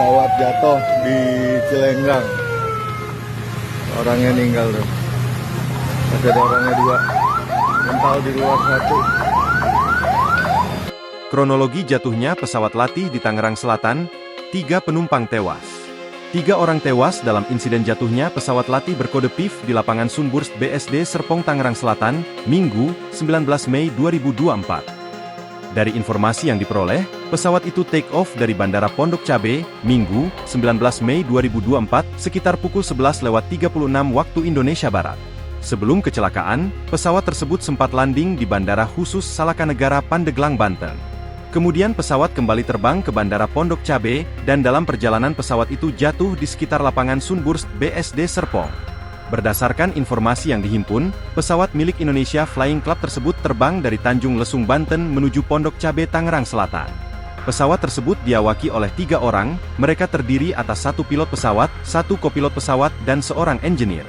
pesawat jatuh di Cilenggang. Orangnya meninggal tuh. Masih ada orangnya 2. Mental di luar 1. Kronologi jatuhnya pesawat latih di Tangerang Selatan, 3 penumpang tewas. 3 orang tewas dalam insiden jatuhnya pesawat latih berkode PIF di lapangan Sunburst BSD Serpong Tangerang Selatan, Minggu, 19 Mei 2024. Dari informasi yang diperoleh, pesawat itu take off dari Bandara Pondok Cabe, Minggu, 19 Mei 2024, sekitar pukul 11.36 waktu Indonesia Barat. Sebelum kecelakaan, pesawat tersebut sempat landing di Bandara Khusus Salakanegara Pandeglang, Banten. Kemudian pesawat kembali terbang ke Bandara Pondok Cabe, dan dalam perjalanan pesawat itu jatuh di sekitar lapangan Sunburst BSD Serpong. Berdasarkan informasi yang dihimpun, pesawat milik Indonesia Flying Club tersebut terbang dari Tanjung Lesung, Banten menuju Pondok Cabe, Tangerang Selatan. Pesawat tersebut diawaki oleh 3 orang, mereka terdiri atas 1 pilot pesawat, 1 kopilot pesawat, dan seorang engineer.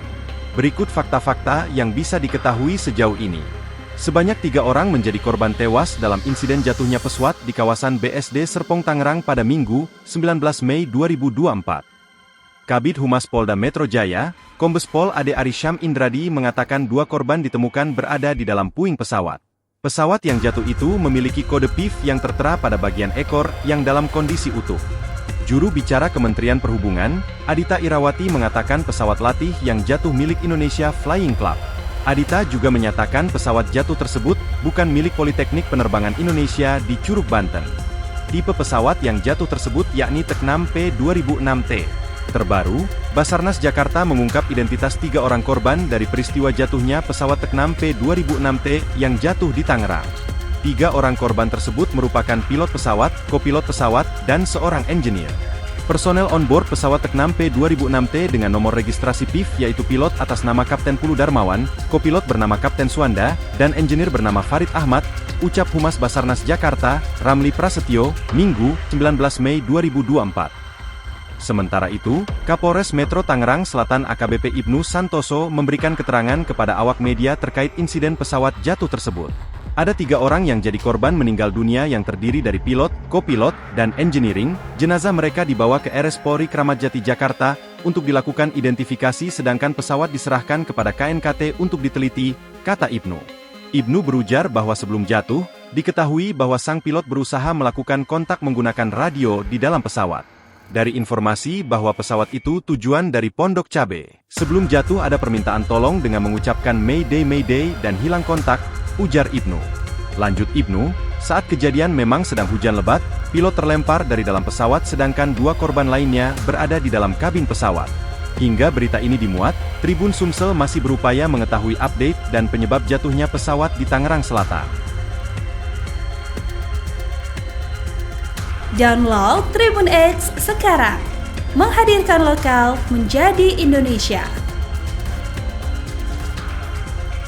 Berikut fakta-fakta yang bisa diketahui sejauh ini. Sebanyak 3 orang menjadi korban tewas dalam insiden jatuhnya pesawat di kawasan BSD Serpong Tangerang pada Minggu, 19 Mei 2024. Kabid Humas Polda Metro Jaya, Kombes Pol Ade Arisham Indradi mengatakan 2 korban ditemukan berada di dalam puing pesawat. Pesawat yang jatuh itu memiliki kode PIF yang tertera pada bagian ekor yang dalam kondisi utuh. Juru bicara Kementerian Perhubungan, Adita Irawati mengatakan pesawat latih yang jatuh milik Indonesia Flying Club. Adita juga menyatakan pesawat jatuh tersebut bukan milik Politeknik Penerbangan Indonesia di Curug, Banten. Tipe pesawat yang jatuh tersebut yakni Teknam P2006T. Terbaru, Basarnas Jakarta mengungkap identitas 3 orang korban dari peristiwa jatuhnya pesawat Teknam P2006T yang jatuh di Tangerang. 3 orang korban tersebut merupakan pilot pesawat, kopilot pesawat, dan seorang engineer. Personel onboard pesawat Teknam P2006T dengan nomor registrasi PIF yaitu pilot atas nama Kapten Pulu Darmawan, kopilot bernama Kapten Suanda, dan engineer bernama Farid Ahmad, ucap Humas Basarnas Jakarta, Ramli Prasetyo, Minggu, 19 Mei 2024. Sementara itu, Kapolres Metro Tangerang Selatan AKBP Ibnu Santoso memberikan keterangan kepada awak media terkait insiden pesawat jatuh tersebut. Ada 3 orang yang jadi korban meninggal dunia yang terdiri dari pilot, kopilot, dan engineering. Jenazah mereka dibawa ke RS Polri Kramat Jati Jakarta untuk dilakukan identifikasi sedangkan pesawat diserahkan kepada KNKT untuk diteliti, kata Ibnu. Ibnu berujar bahwa sebelum jatuh, diketahui bahwa sang pilot berusaha melakukan kontak menggunakan radio di dalam pesawat. Dari informasi bahwa pesawat itu tujuan dari Pondok Cabe. Sebelum jatuh ada permintaan tolong dengan mengucapkan Mayday Mayday dan hilang kontak, ujar Ibnu. Lanjut Ibnu, saat kejadian memang sedang hujan lebat, pilot terlempar dari dalam pesawat sedangkan 2 korban lainnya berada di dalam kabin pesawat. Hingga berita ini dimuat, Tribun Sumsel masih berupaya mengetahui update dan penyebab jatuhnya pesawat di Tangerang Selatan. Download Tribun X sekarang, menghadirkan lokal menjadi Indonesia.